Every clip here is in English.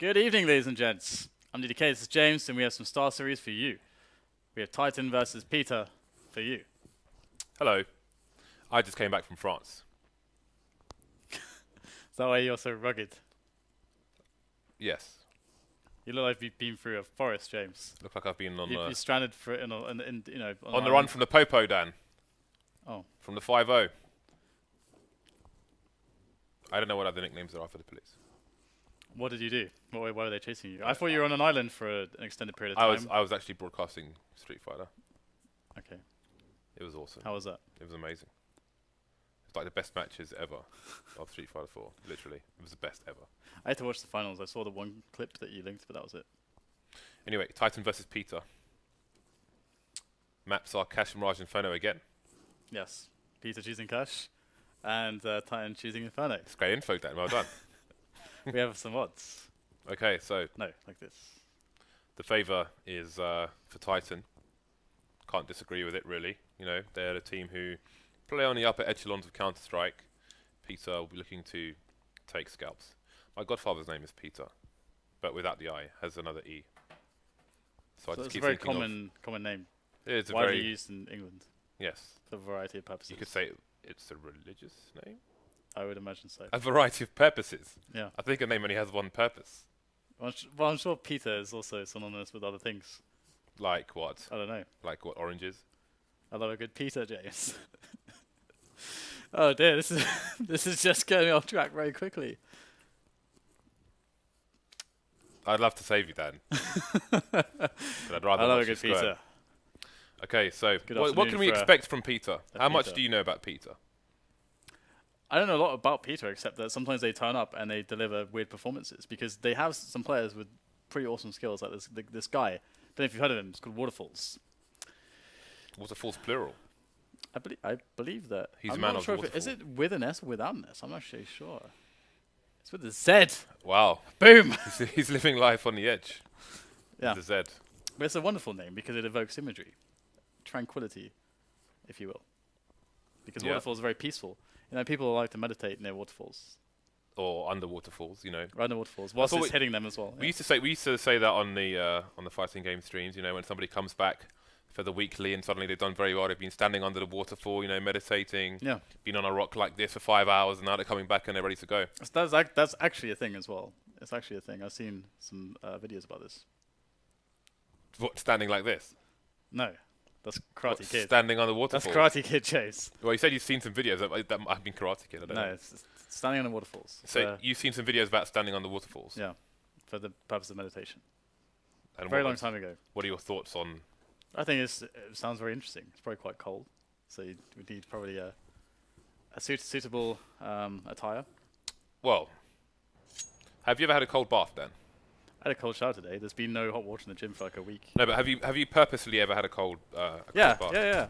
Good evening, ladies and gents. I'm DDK, this is James, and we have some Star Series for you. We have Titan versus Peter for you. Hello. I just came back from France. Is that why you're so rugged? Yes. You look like you've been through a forest, James. Look like I've been on You're stranded for on the run from the Popo, Dan. Oh. From the 5-0. I don't know what other nicknames there are for the police. What did you do? Why were they chasing you? I thought you were on an island for an extended period of time. I was actually broadcasting Street Fighter. Okay. It was awesome. How was that? It was amazing. It's like the best matches ever of Street Fighter 4. Literally, it was the best ever. I had to watch the finals. I saw the one clip that you linked, but that was it. Anyway, Titan versus Peter. Maps are Cash, Mirage, Inferno again. Yes. Peter choosing Cash, and Titan choosing Inferno. It's great info, Dan. Well done. We have some odds. Okay, so No, like this. the favour is for Titan. Can't disagree with it, really. You know, they're a team who play on the upper echelons of Counter-Strike. Peter will be looking to take scalps. My godfather's name is Peter, but without the I, has another E. So I just it's a keep very thinking common name. it's a Widely very used in England yes. for a variety of purposes. You could say it's a religious name. I would imagine so. A variety of purposes. Yeah. I think a name only has one purpose. Well, I'm sure Peter is also synonymous with other things. Like what? I don't know. Like what? Oranges? I love a good Peter, James. Oh dear, this is just going off track very quickly. I'd love to save you, Dan. But I'd rather I love watch a good you square. Peter. Okay, so Good what can we afternoon for expect from Peter? How much Peter. do you know about Peter? I don't know a lot about Peter except that sometimes they turn up and they deliver weird performances because they have some players with pretty awesome skills like this guy. I don't know if you've heard of him. It's called waterfaLLZ. Waterfall's plural. I believe that. He's I'm a man not of sure waterfall. is it with an S or without an S? I'm not actually sure. It's with a Z. Wow. Boom. He's living life on the edge. Yeah. With the Z. But it's a wonderful name because it evokes imagery, tranquility, if you will. Because waterfalls are very peaceful. You know, people like to meditate near waterfalls. Or under waterfalls, you know. Right near waterfalls, whilst it's hitting them as well. We used to say that on the fighting game streams. You know, when somebody comes back for the weekly and suddenly they've done very well, they've been standing under the waterfall, you know, meditating. Yeah. Been on a rock like this for 5 hours, and now they're coming back and they're ready to go. That's actually a thing as well. It's actually a thing. I've seen some videos about this. What, standing like this? No, that's Karate Kid. Standing on the waterfall. That's Karate Kid, Chase. Well, you said you've seen some videos that might have been Karate Kid. I don't know. No, it's standing on the waterfalls. So you've seen some videos about standing on the waterfalls. Yeah, for the purpose of meditation. And Very long time ago. What are your thoughts on? I think it sounds very interesting. It's probably quite cold, so you would need probably a suitable attire. Well, have you ever had a cold bath, Dan? I had a cold shower today. There's been no hot water in the gym for like a week. No, but have you purposely ever had a cold bath? Yeah.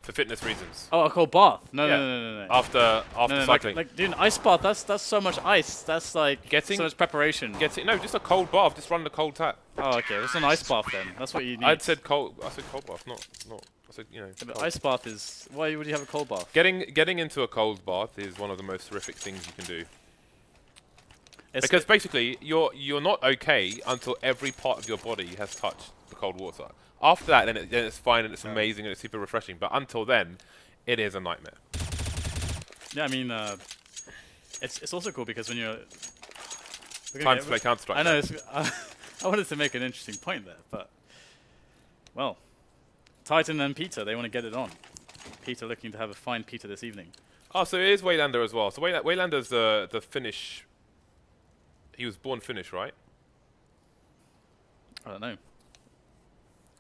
For fitness reasons. Oh, a cold bath? No. After cycling. Like dude, an ice bath. That's so much ice. That's like so much preparation. No, just a cold bath. Just run the cold tap. Oh, okay. It's an ice bath then. That's what you need. I said cold bath, not. I said, you know. Yeah, but ice bath is. Why would you have a cold bath? Getting into a cold bath is one of the most horrific things you can do. Because basically, you're not okay until every part of your body has touched the cold water. After that, then it's fine and it's amazing and it's super refreshing. But until then, it is a nightmare. Yeah, I mean, it's also cool because when you're time to play Counter-Strike. I know. I wanted to make an interesting point there, but well, Titan and Peter, they want to get it on. Peter looking to have a fine Peter this evening. Oh, so it is wayLander as well. So wayLander's the Finnish. He was born Finnish, right? I don't know.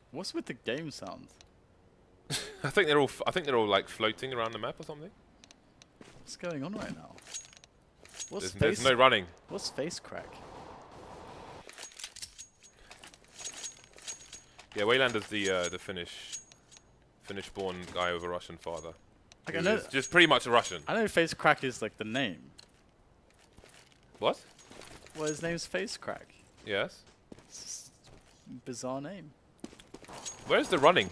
What's with the game sound? I think they're all like floating around the map or something. What's going on right now? There's no running. What's facecrack? Yeah, wayLander's the Finnish-born guy with a Russian father. Like I know just pretty much a Russian. I know facecrack is like the name. What? Well, his name's facecrack. Yes. It's a bizarre name. Where's the running?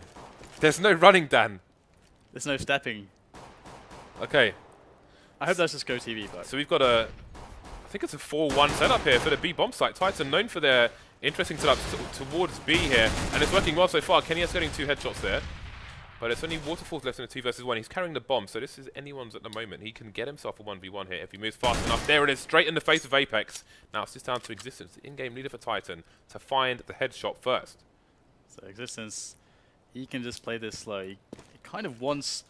There's no running, Dan. There's no stepping. Okay. I hope that's just Go TV, but. So we've got a think it's a 4-1 setup here for the B bomb site. Titan known for their interesting setups towards B here, and it's working well so far. Kenya's getting 2 headshots there, but it's only waterfalLLZ left in a 2 versus 1. He's carrying the bomb, so this is anyone's at the moment. He can get himself a 1v1 here if he moves fast enough. There it is, straight in the face of Apex. Now it's just down to Existence, the in-game leader for Titan, to find the headshot first. So Existence, he can just play this slow. He kind of wants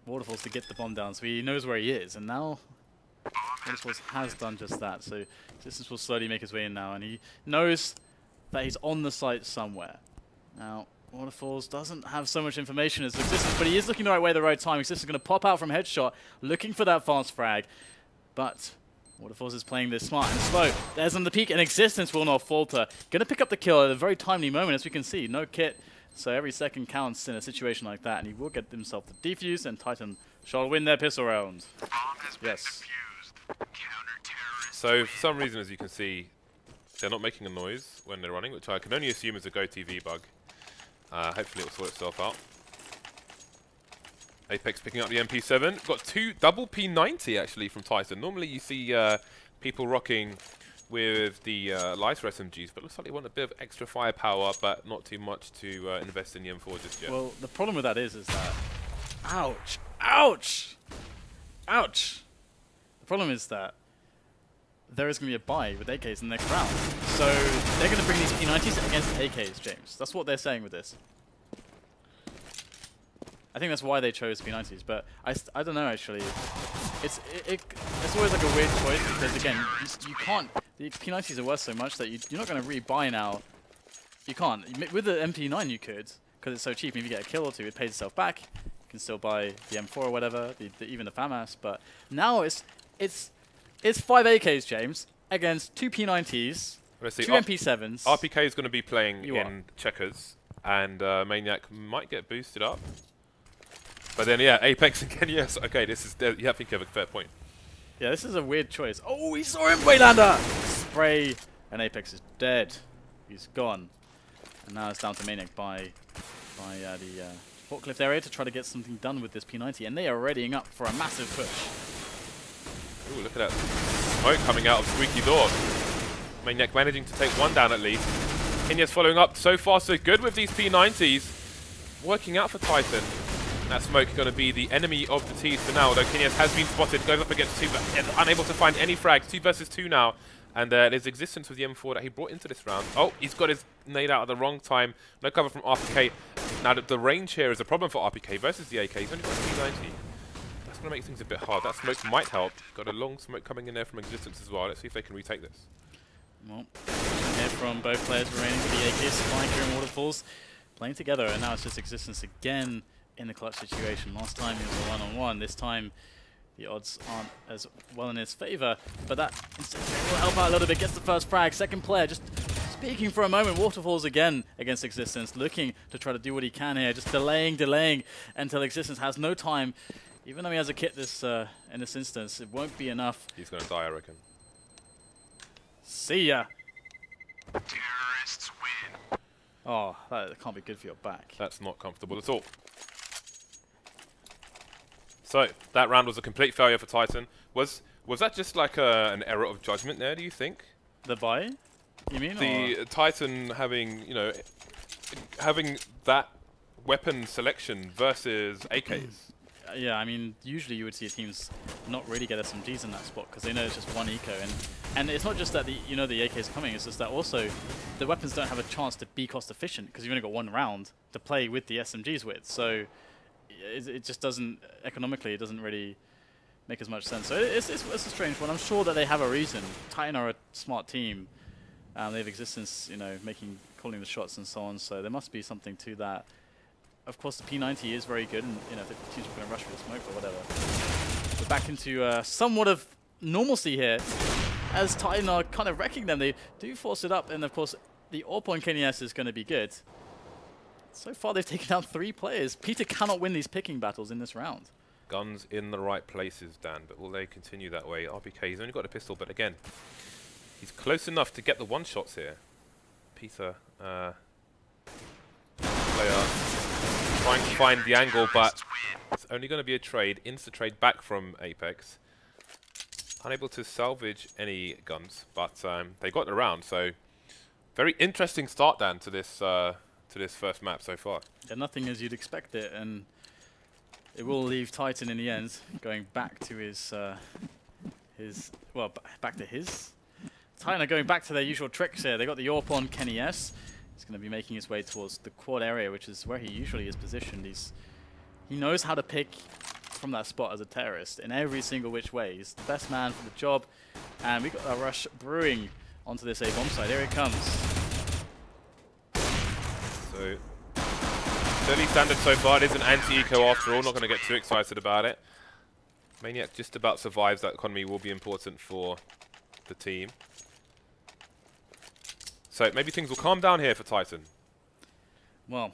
waterfalLLZ to get the bomb down, so he knows where he is, and now waterfalLLZ has done just that. So Existence will slowly make his way in now, and he knows that he's on the site somewhere. Now, waterfalLLZ doesn't have so much information as Existence, but he is looking the right way at the right time. Existence is going to pop out from headshot, looking for that fast frag, but waterfalLLZ is playing this smart and slow. There's on the peak, and Existence will not falter. Going to pick up the kill at a very timely moment, as we can see. No kit, so every second counts in a situation like that, and he will get himself the defuse, and Titan shall win their pistol round. Yes. So for some reason, as you can see, they're not making a noise when they're running, which I can only assume is a GoTV bug. Hopefully it'll sort itself out. Apex picking up the MP7. Got 2 double P90 actually from Titan. Normally you see people rocking with the lighter SMGs, but looks like they want a bit of extra firepower, but not too much to invest in the M4 just yet. Well, the problem with that is that... Ouch! Ouch! Ouch! The problem is that there is going to be a buy with AKs in the next round. So they're going to bring these P90s against AKs, James. That's what they're saying with this. I think that's why they chose P90s, but I don't know actually. It's always like a weird choice because again, you can't. The P90s are worth so much that you're not going to re-buy now. You can't. With the MP9 you could, because it's so cheap. If you get a kill or 2, it pays itself back. You can still buy the M4 or whatever, even the FAMAS. But now it's 5 AKs, James, against 2 P90s, 2 MP7s. RPK is going to be playing in checkers, and Maniac might get boosted up. But then, yeah, Apex and Kenya. Okay, this is. Yeah, I think you have a fair point. Yeah, this is a weird choice. Oh, we saw him, wayLander! Spray, and Apex is dead. He's gone. And now it's down to Maniac by the forklift area to try to get something done with this P90, and they are readying up for a massive push. Ooh, look at that smoke coming out of Squeaky Door. Maniac managing to take 1 down at least. Kenya's following up. So far, so good with these P90s. Working out for Titan. That smoke going to be the enemy of the T's for now, although Quiquerez has been spotted, goes up against 2, but unable to find any frags. 2 versus 2 now, and there's Existence with the M4 that he brought into this round. Oh, he's got his nade out at the wrong time. No cover from RPK. Now, the range here is a problem for RPK versus the AK. He's only got a P90. That's going to make things a bit hard. That smoke might help. Got a long smoke coming in there from Existence as well. Let's see if they can retake this. Well, here from both players remaining with the AK, Spiker and waterfalLLZ playing together, and now it's just Existence again in the clutch situation. Last time he was a one-on-one. This time the odds aren't as well in his favor, but that instead will help out a little bit. Gets the first frag. Second player just speaking for a moment. waterfalLLZ again against Existence, looking to try to do what he can here, just delaying until Existence has no time. Even though he has a kit this in this instance, it won't be enough. He's going to die, I reckon. See ya. Terrorists win. Oh, that can't be good for your back. That's not comfortable at all. So, that round was a complete failure for Titan. Was that just like an error of judgment there, do you think? The buy? You mean? The Titan having, you know, having that weapon selection versus AKs. Yeah, I mean, usually you would see teams not really get SMGs in that spot because they know it's just one eco, and it's not just that the AK is coming. It's just that also the weapons don't have a chance to be cost efficient because you've only got 1 round to play with the SMGs with. So it just doesn't economically. It doesn't really make as much sense. So it's a strange one. I'm sure that they have a reason. Titan are a smart team. They have Existence, you know, calling the shots and so on. So there must be something to that. Of course, the P90 is very good, and you know, the teams are going to rush for the smoke or whatever. We're back into somewhat of normalcy here, as Titan are kind of wrecking them. They do force it up, and of course, the AWP on KNS is going to be good. So far, they've taken down 3 players. Peter cannot win these picking battles in this round. Guns in the right places, Dan, but will they continue that way? RpK, he's only got a pistol, but again, he's close enough to get the 1-shots here. Peter, player, trying to find the angle, but it's only going to be a trade, insta-trade back from Apex. unable to salvage any guns, but they got around. So very interesting start, Dan, to this first map so far. Yeah, nothing as you'd expect it, and it will leave Titan in the end going back to his back to his. Titan are going back to their usual tricks here. They got the AWP on Kenny S. He's going to be making his way towards the quad area, which is where he usually is positioned. He knows how to pick from that spot as a terrorist in every single which way. He's the best man for the job, and we got a rush brewing onto this A bomb side. Here it comes. So fairly standard so far. It is an anti-eco after all. Not going to get too excited about it. Maniac just about survives. That economy will be important for the team. So maybe things will calm down here for Titan. Well,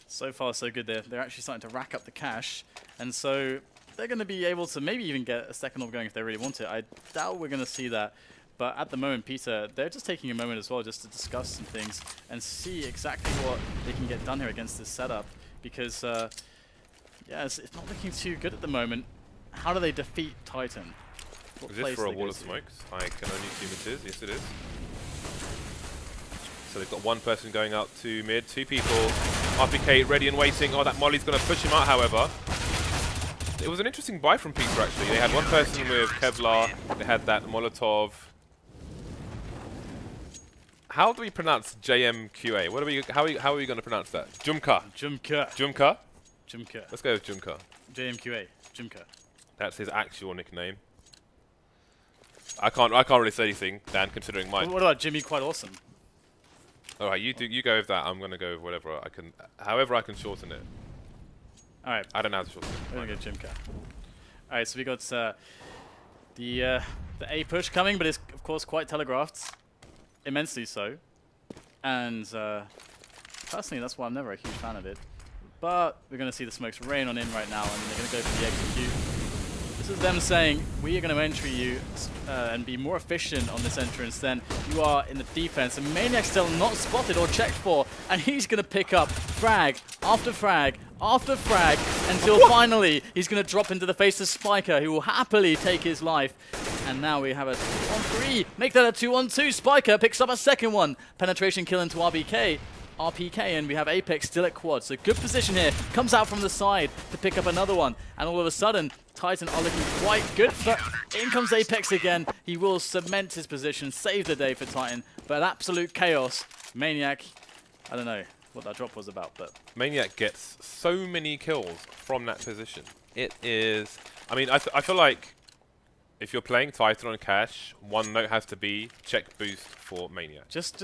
so far so good. They're actually starting to rack up the cash, and so they're going to be able to maybe even get a second orb going if they really want it. I doubt we're going to see that, but at the moment, Peter, they're just taking a moment as well just to discuss some things and see exactly what they can get done here against this setup, because yeah, it's not looking too good at the moment. How do they defeat Titan? What is this for a wall of smokes? I can only assume it is. Yes, it is. So they've got one person going out to mid, two people. RpK ready and waiting. Oh, that Molly's going to push him out, however. It was an interesting buy from Peter, actually. They had one person with Kevlar. They had that Molotov. How do we pronounce jmqa? What are we? How are we going to pronounce that? jmqa. Jmqa. Jmqa. Jmqa. Let's go with jmqa. jmqa. Jmqa. That's his actual nickname. I can't really say anything, Dan, considering mine. What about Jimmy? Quite awesome. All right, you go with that. I'm gonna go with whatever I can, however I can shorten it. All right. I don't know how to shorten it. We're gonna go Jmqa. All right, so we got the A push coming, but it's of course quite telegraphed, immensely so. And personally, that's why I'm never a huge fan of it. But we're gonna see the smokes rain on in right now, and they're gonna go for the execute. This is them saying, we are going to entry you and be more efficient on this entrance than you are in the defense. And Maniac's still not spotted or checked for, and he's going to pick up frag after frag after frag until finally he's going to drop into the face of Spiker, who will happily take his life. And now we have a 2-on-3. Make that a 2-on-2. Spiker picks up a second one. Penetration kill into RpK, and we have Apex still at quad. So good position here. Comes out from the side to pick up another one. And all of a sudden, Titan are looking quite good, but in comes Apex again. He will cement his position, save the day for Titan, but absolute chaos. Maniac, I don't know what that drop was about, but... Maniac gets so many kills from that position. It is... I mean, I feel like if you're playing Titan on cash, one note has to be check boost for Maniac. Just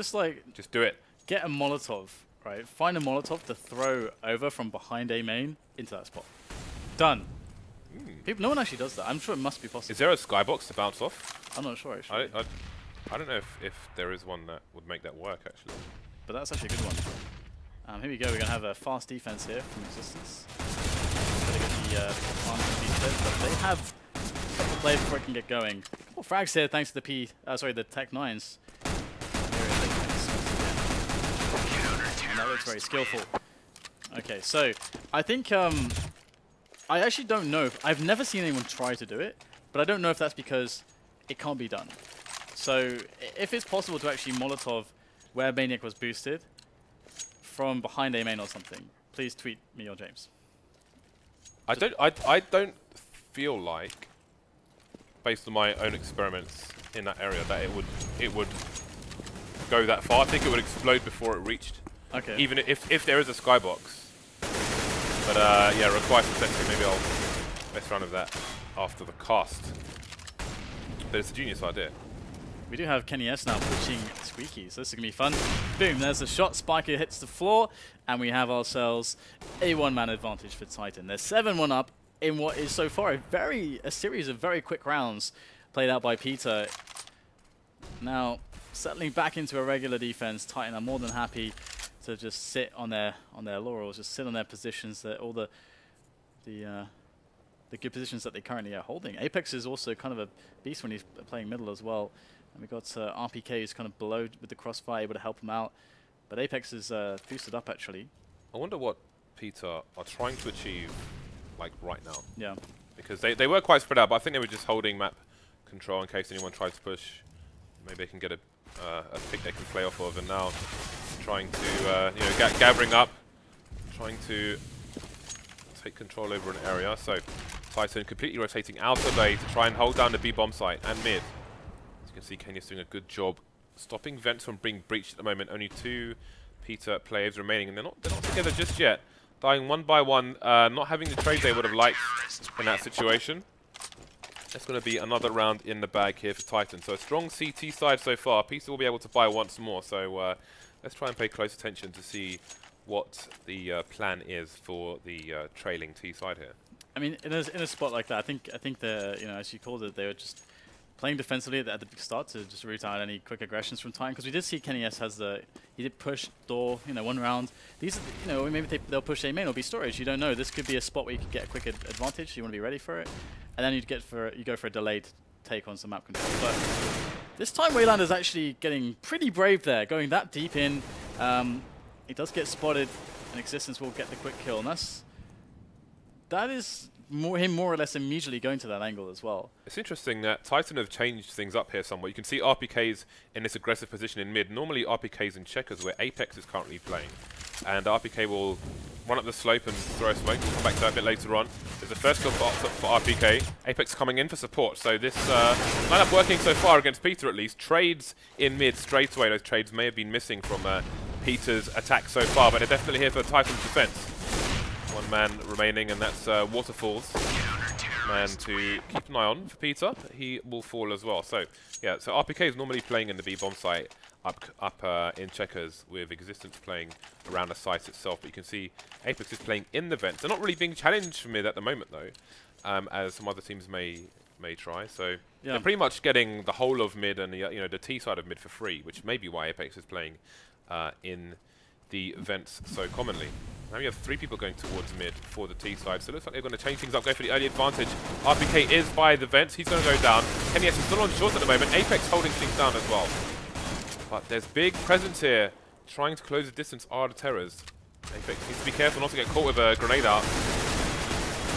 do it. Get a Molotov, right? Find a Molotov to throw over from behind A main into that spot. Done. No one actually does that. I'm sure it must be possible. Is there a skybox to bounce off? I'm not sure, actually. I don't know if there is one that would make that work, actually. But that's actually a good one. Here we go. We're going to have a fast defense here from Existence. Better get the advantage defense, but they have a couple of plays before it can get going. A couple of frags here thanks to the Tech 9s. And that looks very skillful. Okay, so I think... I actually don't know. I've never seen anyone try to do it, but I don't know if that's because it can't be done. So if it's possible to actually Molotov where Maniac was boosted from behind A main or something, please tweet me or James. I don't feel like, based on my own experiments in that area, that it would go that far. I think it would explode before it reached. Okay. Even if there is a skybox. But yeah, requires some testing. Maybe I'll mess around with that after the cast. But it's a genius idea. We do have Kenny S now pushing Squeaky, so this is going to be fun. Boom, there's a shot. Spiker hits the floor, and we have ourselves a one-man advantage for Titan. They're 7-1 up in what is so far a series of very quick rounds played out by Peter. Now, settling back into a regular defense, Titan are more than happy to just sit on their laurels, just sit on their positions, that all the good positions that they currently are holding. Apex is also kind of a beast when he's playing middle as well. And we've got RpK who's kind of below with the crossfire, able to help him out. But Apex is boosted up actually. I wonder what Peter are trying to achieve, like right now. Yeah. Because they were quite spread out, but I think they were just holding map control in case anyone tries to push. Maybe they can get a pick they can play off of, and now trying to, you know, gathering up, trying to take control over an area. So Titan completely rotating out of A to try and hold down the B bomb site and mid. As you can see, Kenya's doing a good job stopping vents from being breached at the moment. Only 2 PETA players remaining, and they're not together just yet. Dying one by one, not having the trade they would have liked in that situation. That's going to be another round in the bag here for Titan. So a strong CT side so far. PETA will be able to buy once more. So let's try and pay close attention to see what the plan is for the trailing T side here. I mean, in a spot like that, I think the, you know, as you called it, they were just playing defensively at the start to just root out any quick aggressions from Titan, because we did see Kenny S has he did push door, you know, one round. These, you know, maybe they'll push A main or B storage. You don't know. This could be a spot where you could get a quick advantage. You want to be ready for it, and then you go for a delayed take on some map control. But this time wayLander is actually getting pretty brave there, going that deep in. He does get spotted, and Existence will get the quick kill, and that is him more or less immediately going to that angle as well. It's interesting that Titan have changed things up here somewhat. You can see RPK's in this aggressive position in mid. Normally RPK's in checkers, where Apex is currently playing. And RPK will run up the slope and throw a smoke. We'll come back to that a bit later on. There's a first kill for RPK. Apex coming in for support. So this lineup working so far against PETA at least. Trades in mid straight away. Those trades may have been missing from PETA's attack so far, but they're definitely here for Titan's defense. One man remaining, and that's waterfaLLZ. Man to keep an eye on for PETA. He will fall as well. So yeah, so RPK is normally playing in the B bomb site up in checkers, with Existence playing around the site itself. But you can see Apex is playing in the vents. They're not really being challenged from mid at the moment though, as some other teams may try. So yeah, they're pretty much getting the whole of mid and the T side of mid for free, which may be why Apex is playing in the vents so commonly. Now we have 3 people going towards mid for the T side, so it looks like they're going to change things up, go for the early advantage. RPK is by the vents, he's going to go down. Kenny S is still on short at the moment, Apex holding things down as well. But there's big presence here, trying to close the distance are the Terrors. Apex needs to be careful not to get caught with a grenade out,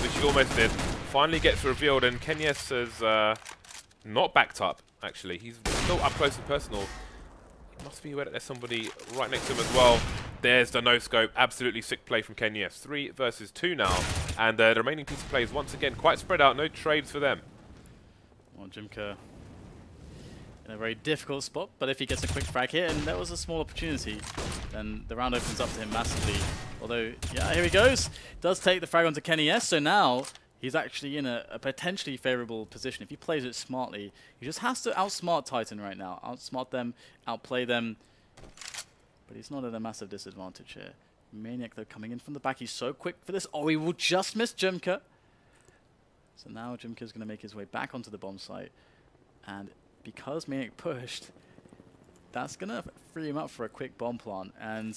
which he almost did. Finally gets revealed, and Kenny S is not backed up, actually. He's still up close and personal. He must be aware that there's somebody right next to him as well. There's the no-scope. Absolutely sick play from Kenny S. 3 versus 2 now. And the remaining piece of plays, once again, quite spread out. No trades for them. Well, jmqa in a very difficult spot, but if he gets a quick frag here, and there was a small opportunity, then the round opens up to him massively. Although, yeah, here he goes. Does take the frag onto Kenny S, so now he's actually in a potentially favorable position. If he plays it smartly, he just has to outsmart Titan right now. Outsmart them, outplay them. But he's not at a massive disadvantage here. Maniac, though, coming in from the back. He's so quick for this. Oh, he will just miss jmqa. So now jmqa is going to make his way back onto the bomb site. And because Maniac pushed, that's going to free him up for a quick bomb plant. And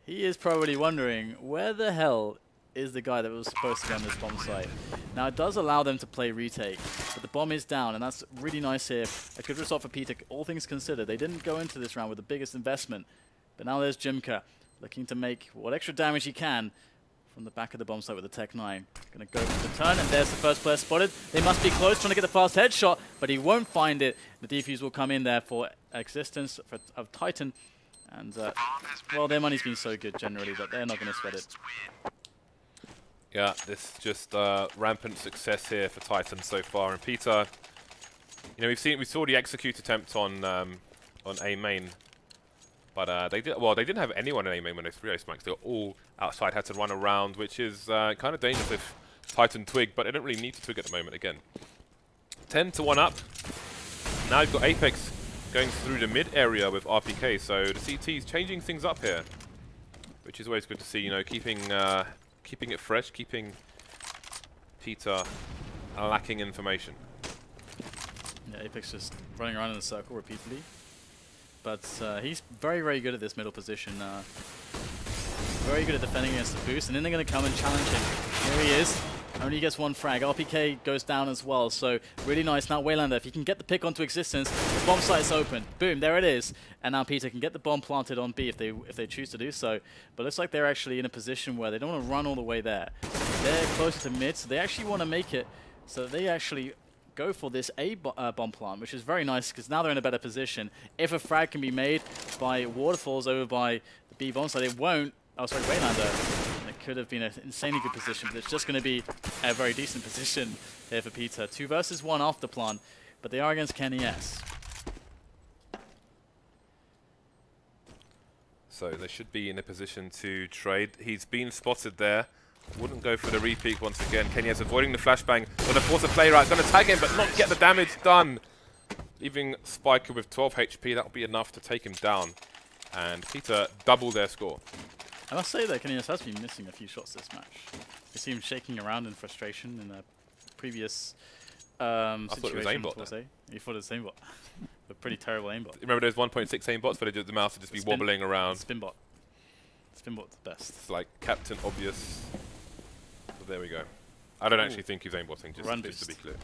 he is probably wondering, where the hell is the guy that was supposed to be on this bomb site? Now, it does allow them to play retake, but the bomb is down, and that's really nice here. A good result for PETA, all things considered. They didn't go into this round with the biggest investment, but now there's jmqa looking to make what extra damage he can from the back of the bomb site with the Tech 9. Going to go for the turn, and there's the first player spotted. They must be close, trying to get the fast headshot, but he won't find it. The defuse will come in there for Existence of Titan, and well, their money's been so good generally that they're not going to sweat it. Yeah, this just rampant success here for Titan so far, and PETA, you know, we saw the execute attempt on A main, but they didn't have anyone in A main when they 3-0 smokes. They were all outside, had to run around, which is kind of dangerous if Titan twig, but they don't really need to twig at the moment. Again, 10 to 1 up. Now you've got Apex going through the mid area with RPK, so the CT's changing things up here, which is always good to see. You know, keeping it fresh, keeping PETA lacking information. Yeah, Apex just running around in a circle repeatedly. But he's very, very good at this middle position. Very good at defending against the boost, and then they're going to come and challenge him. Here he is. Only gets 1 frag. RPK goes down as well, so really nice. Now wayLander, if he can get the pick onto Existence, the bomb site is open. Boom, there it is. And now PETA can get the bomb planted on B if they choose to do so. But it looks like they're actually in a position where they don't want to run all the way there. They're closer to mid, so they actually want to make it so that they actually go for this bomb plant, which is very nice because now they're in a better position. If a frag can be made by waterfalls over by the B bomb side, it won't. Oh, sorry, wayLander. It could have been an insanely good position, but it's just going to be a very decent position here for PETA. 2 versus 1 off the plant, but they are against Kenny S. So they should be in a position to trade. He's been spotted there. Wouldn't go for the repeat once again. Kenyes avoiding the flashbang. Gonna force a player out. Gonna tag him, but not get the damage done. Leaving Spiker with 12 HP. That'll be enough to take him down. And PETA double their score. I must say that Kenyes has been missing a few shots this match. You see him shaking around in frustration in a previous situation. I thought it was aimbot. You thought it was aimbot. A pretty terrible aimbot. Remember those 1.6 aimbots where the mouse would just be wobbling around? Spinbot. Spinbot's the best. It's like Captain Obvious. But there we go. I don't actually think he's aimbotting, just to be clear.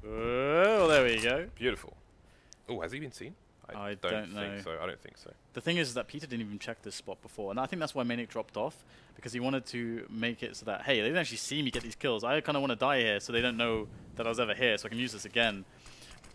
Oh, there we go. Beautiful. Oh, has he been seen? I don't know. I don't think so. The thing is that PETA didn't even check this spot before, and I think that's why Maniac dropped off, because he wanted to make it so that, hey, they didn't actually see me get these kills. I kind of want to die here, so they don't know that I was ever here, so I can use this again.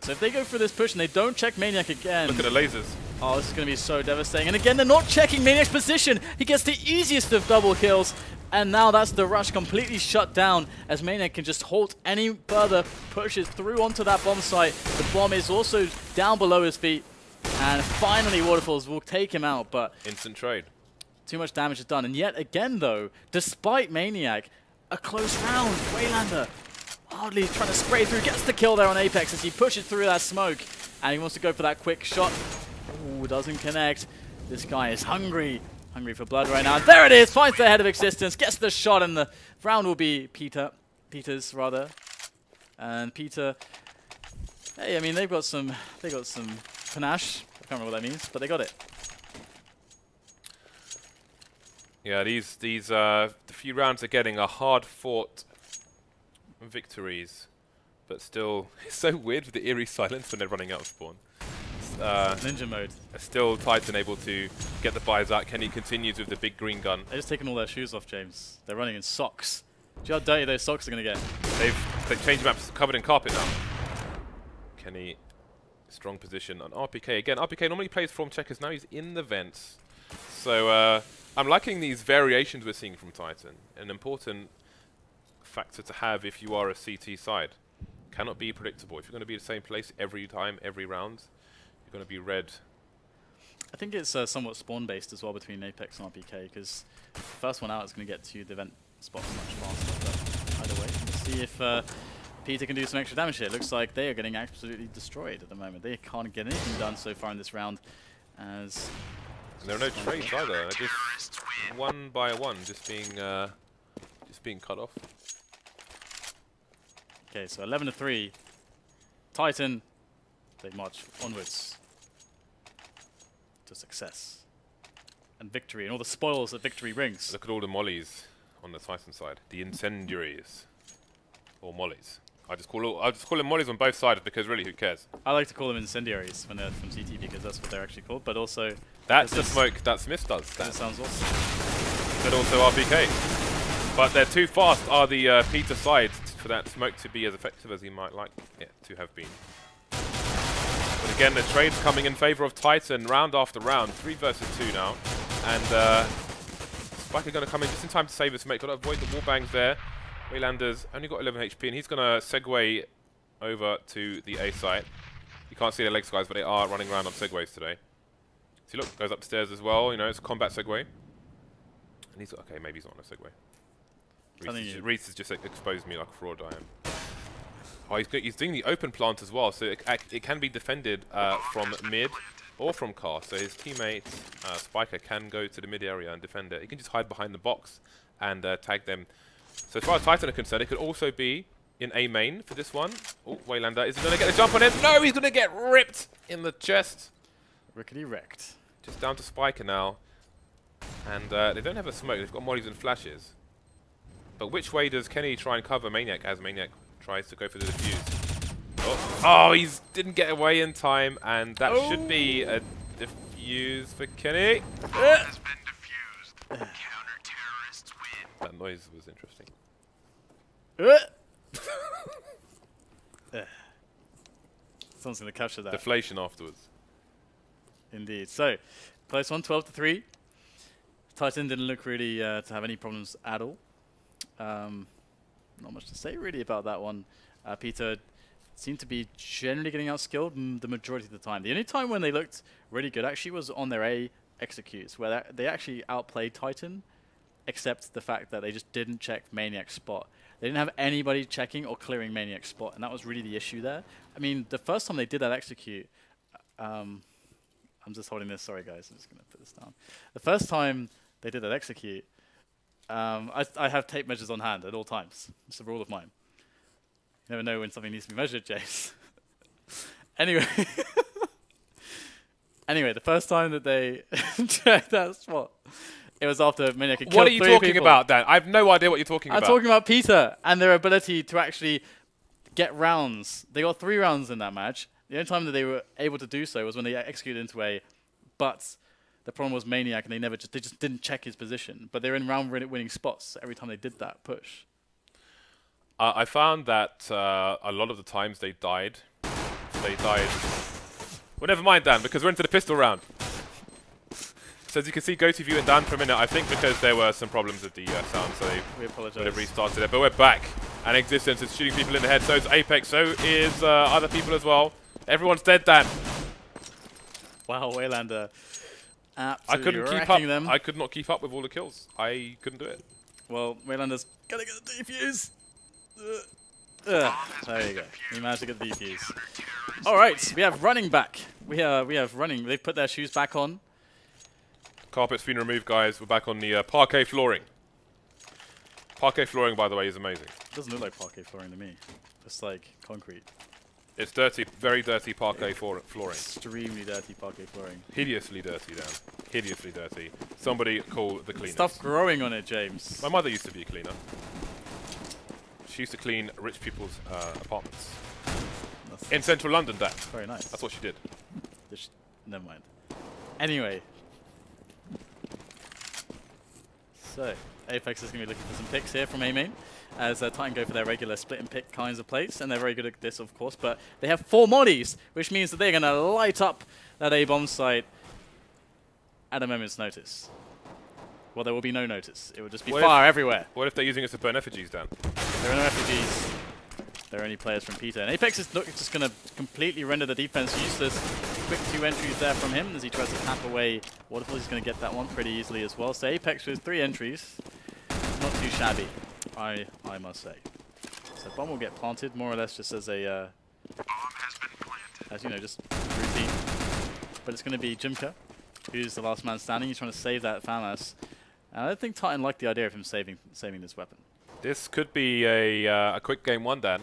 So if they go for this push and they don't check Maniac again... Look at the lasers. Oh, this is going to be so devastating. And again, they're not checking Maniac's position. He gets the easiest of double kills. And now that's the rush completely shut down as Maniac can just halt any further pushes through onto that bomb site. The bomb is also down below his feet. And finally, Waterfalls will take him out, but... Instant trade. Too much damage is done. And yet again, though, despite Maniac, a close round. wayLander hardly trying to spray through, gets the kill there on Apex as he pushes through that smoke. And he wants to go for that quick shot. Ooh, doesn't connect. This guy is hungry. Hungry for blood right now. And there it is! Finds the head of existence, gets the shot, and the round will be PETA's rather. And PETA... Hey, I mean, they got some panache. I can't remember what that means, but they got it. Yeah, the few rounds are getting a hard-fought victories, but still, it's so weird with the eerie silence when they're running out of spawn. Ninja mode. Still Titan able to get the buys out. Kenny continues with the big green gun. They're just taking all their shoes off, James. They're running in socks. Do you know how dirty those socks are going to get? They've changed maps, covered in carpet now. Kenny, strong position on RpK. Again, RpK normally plays from checkers. Now he's in the vents. So I'm liking these variations we're seeing from Titan. An important factor to have if you are a CT side. Cannot be predictable. If you're going to be the same place every time, every round, you're going to be red. I think it's somewhat spawn-based as well between Apex and RpK, because the first one out is going to get to the vent spots much faster. But either way, let's see if PETA can do some extra damage here. Looks like they are getting absolutely destroyed at the moment. They can't get anything done so far in this round. As there are no trades either. They're just one by one, just being cut off. Okay, so 11-3. Titan, they march onwards to success and victory, and all the spoils that victory brings. Look at all the mollies on the Titan side. The incendiaries, or mollies. I just call them mollies on both sides because really, who cares? I like to call them incendiaries when they're from CT because that's what they're actually called. But also, that's the smoke that Smith does. That sounds awesome. But also RpK. But they're too fast. Are the PETA side for that smoke to be as effective as he might like it to have been. But again, the trade's coming in favor of Titan round after round. 3 versus 2 now. And Spiker going to come in just in time to save his mate. Got to avoid the wall bangs there. wayLander's only got 11 HP, and he's going to segue over to the A site. You can't see the legs, guys, but they are running around on segways today. See, look, goes upstairs as well. You know, it's a combat segway. And he's okay. Maybe he's not on a segway. Reese has just exposed me like a fraud I am. Oh, he's doing the open plant as well, so it can be defended from mid or from car. So his teammate Spiker can go to the mid area and defend it. He can just hide behind the box and tag them. So as far as Titan are concerned, it could also be in A main for this one. Oh, wayLander, is he going to get a jump on him? No, he's going to get ripped in the chest. Rickety wrecked. Just down to Spiker now. And they don't have a smoke, they've got mollies and flashes. But which way does Kenny try and cover Maniac as Maniac tries to go for the defuse? Oh, he didn't get away in time, and that should be a defuse for Kenny. Has been defused. Counter-terrorists win. That noise was interesting. Someone's going to capture that. Deflation afterwards. Indeed. So, close one, 12-3. Titan didn't look really to have any problems at all. Not much to say really about that one. Peter seemed to be generally getting outskilled the majority of the time. The only time when they looked really good actually was on their A executes, where they actually outplayed Titan, except the fact that they just didn't check Maniac's spot. They didn't have anybody checking or clearing Maniac's spot, and that was really the issue there. I mean, the first time they did that execute, I'm just holding this, sorry guys, I'm just going to put this down. The first time they did that execute, I have tape measures on hand at all times. It's a rule of mine. You never know when something needs to be measured, James. Anyway. Anyway, the first time that they checked that spot, it was after Maniac had killed 3 people. What are you talking about, Dan? I have no idea what you're talking about. I'm talking about Peter and their ability to actually get rounds. They got 3 rounds in that match. The only time that they were able to do so was when they executed into A, but the problem was Maniac, and they just didn't check his position. But they were in round-winning spots every time they did that push. I found that a lot of the times they died. Well, never mind, Dan, because we're into the pistol round. So as you can see, go to view and Dan for a minute. I think because there were some problems with the sound, so we apologize. They restarted it. But we're back, and Existence is shooting people in the head. So is Apex. So is other people as well. Everyone's dead, Dan. Wow, wayLander. I couldn't keep up. I could not keep up with all the kills. I couldn't do it. Well, wayLander's gonna get the defuse. There you go. He managed to get the defuse. All right, we have running back. We have running. They've put their shoes back on. Carpet's been removed, guys. We're back on the parquet flooring. Parquet flooring, by the way, is amazing. It doesn't look like parquet flooring to me. Just like concrete. It's dirty, very dirty parquet flooring. Extremely dirty parquet flooring. Hideously dirty, Dan. Hideously dirty. Somebody call the cleaners. Stuff growing on it, James. My mother used to be a cleaner. She used to clean rich people's apartments. In central London, Dan. Very nice. That's what she did. Never mind. Anyway. So, Apex is going to be looking for some picks here from A-Main, as Titan go for their regular split and pick kinds of plays, and they're very good at this, of course, but they have 4 mollies, which means that they're going to light up that A-bomb site at a moment's notice. Well, there will be no notice. It will just be fire everywhere. What if they're using it to burn effigies, Dan? There are no effigies. There are only players from Peter. And Apex is just going to completely render the defense useless. Quick 2 entries there from him as he tries to tap away waterfaLLZ. He's going to get that one pretty easily as well. So Apex with 3 entries. Not too shabby, I must say. So bomb will get planted more or less just as a, as you know, just routine. But it's going to be jmqa, who's the last man standing. He's trying to save that FAMAS. And I don't think Titan liked the idea of him saving this weapon. This could be a quick game 1, Dan.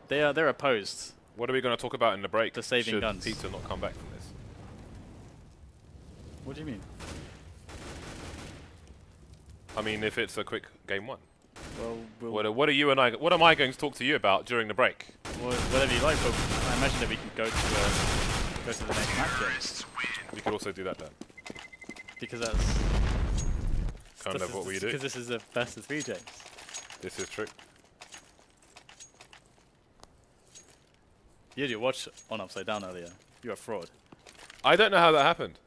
They're opposed. What are we going to talk about in the break? To saving guns. Should Peter not come back from this? What do you mean? I mean, if it's a quick game 1. Well, what are you and I? What am I going to talk to you about during the break? Well, whatever you like, but I imagine that we can go to the next match. We could also do that, Dan. Because that's kind of what we do. Because this is a best of 3, James. This is true. You had your watch on upside down earlier. You're a fraud. I don't know how that happened.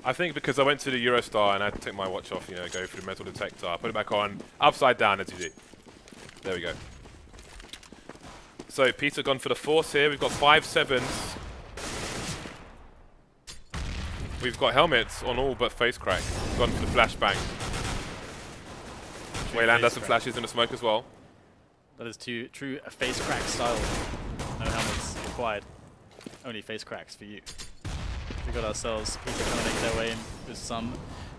I think because I went to the Eurostar and I had to take my watch off, you know, go through the metal detector, I put it back on, upside down as you do. There we go. So Peter gone for the force here. We've got 5 7s. We've got helmets on all but facecrack. Gone for the flashbang. wayLander has some flashes in the smoke as well. That is true facecrack style. No helmets required. Only facecracks for you. We got ourselves Peter trying to make their way in with some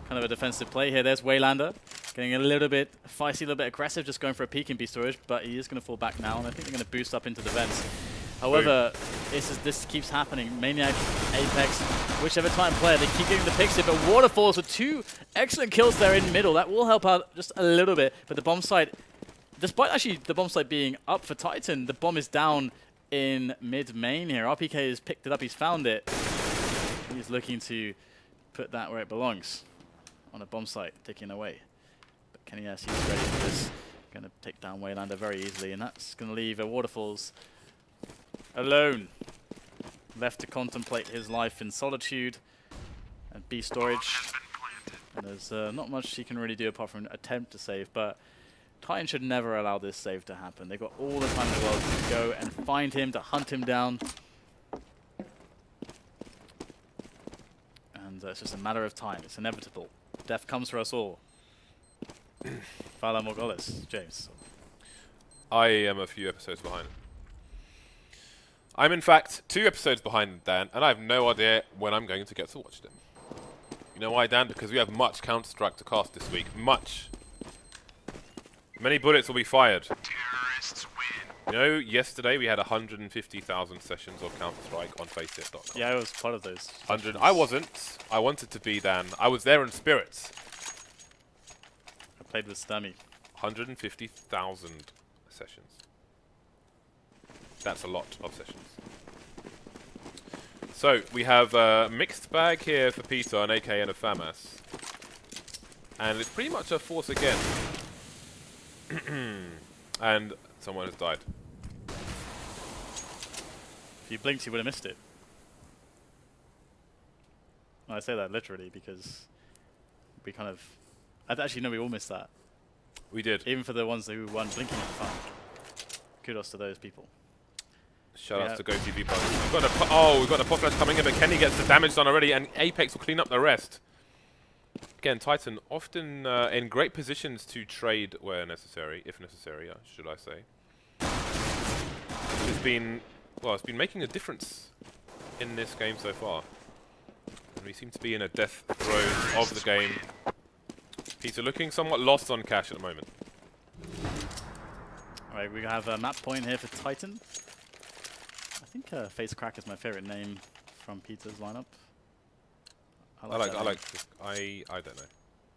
kind of a defensive play here. There's wayLander getting a little bit feisty, a little bit aggressive, just going for a peek in B storage, but he is going to fall back now, and I think they're going to boost up into the vents. However, this keeps happening. Maniac, Apex, whichever Titan player, they keep getting the picks here, but waterfaLLZ with 2 excellent kills there in middle. That will help out just a little bit, but the bomb site, despite actually the bomb site being up for Titan, the bomb is down in mid-main here. RpK has picked it up, he's found it. He's looking to put that where it belongs, on a bomb site, taking away. But Kenny, yes, he's ready for this. Going to take down wayLander very easily, and that's going to leave a waterfaLLZ alone, left to contemplate his life in solitude and B storage. And there's not much he can really do apart from attempt to save, but Titan should never allow this save to happen. They've got all the time in the world to go and find him, to hunt him down. And it's just a matter of time. It's inevitable. Death comes for us all. Fala Morghulis, James. I am a few episodes behind. I'm in fact 2 episodes behind Dan, and I have no idea when I'm going to get to watch them. You know why, Dan? Because we have much Counter-Strike to cast this week. Much. Many bullets will be fired. Terrorists win. You know, yesterday we had 150,000 sessions of Counter-Strike on faceit.com. Yeah, I was part of those. 100. I wasn't. I wanted to be, Dan. I was there in spirits. I played with Stammy. 150,000 sessions. That's a lot of sessions. So, we have a mixed bag here for Peter, an AK and a FAMAS. And it's pretty much a force again. And someone has died. If you blinked, you would have missed it. Well, I say that literally because we kind of... Actually, no, we all missed that. We did. Even for the ones who weren't blinking at the time. Kudos to those people. Shout out to GoTV. We've got a pop flash coming in, but Kenny gets the damage done already, and Apex will clean up the rest. Again, Titan often in great positions to trade where necessary, if necessary, should I say. It's been making a difference in this game so far. And we seem to be in a death throes of the game. Peter looking somewhat lost on cash at the moment. Alright, we have a map point here for Titan. I think facecrack is my favorite name from Peter's lineup. I don't know.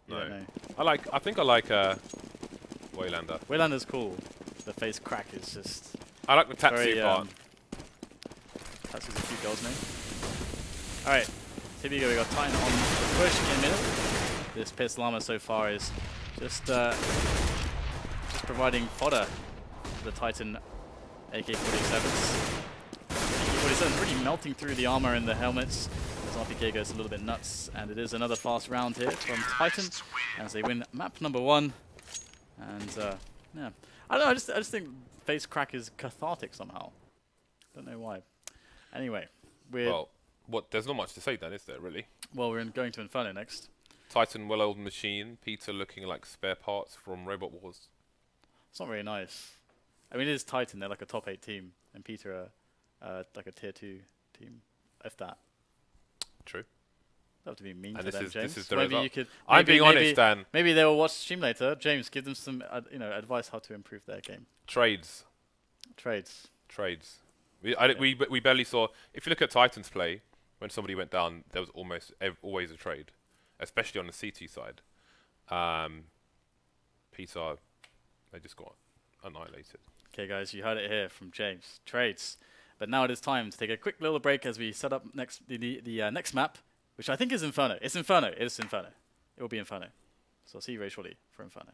No. No. I think I like wayLander. wayLander's cool. The facecrack is just... I like the Tatsu part. Tatsu's a cute girl's name. Alright, here we go. We got Titan on the push in middle. This Piss Llama so far is just providing fodder for the Titan AK-47s. AK-47 really melting through the armor and the helmets. As RpK goes a little bit nuts, and it is another fast round here from Titan as they win map number 1. And yeah, I don't know. I just think facecrack is cathartic somehow. Don't know why. Anyway, there's not much to say then, is there really? Well, we're going to Inferno next. Titan, well-oiled machine. Peter looking like spare parts from Robot Wars. It's not very nice. I mean, it is Titan. They're like a top 8 team, and Peter are like a tier 2 team, if that. True. That have to be mean and to them, James. This is the maybe result. you could. I'm being honest, Dan. Maybe they will watch the stream later. James, give them some, advice how to improve their game. Trades. We barely saw. If you look at Titans play, when somebody went down, there was almost always a trade, especially on the CT side. Peter, they just got annihilated. Okay, guys, you heard it here from James. Trades. But now it is time to take a quick little break as we set up the next map, which I think is Inferno. It's Inferno. It is Inferno. It will be Inferno. So I'll see you very shortly for Inferno.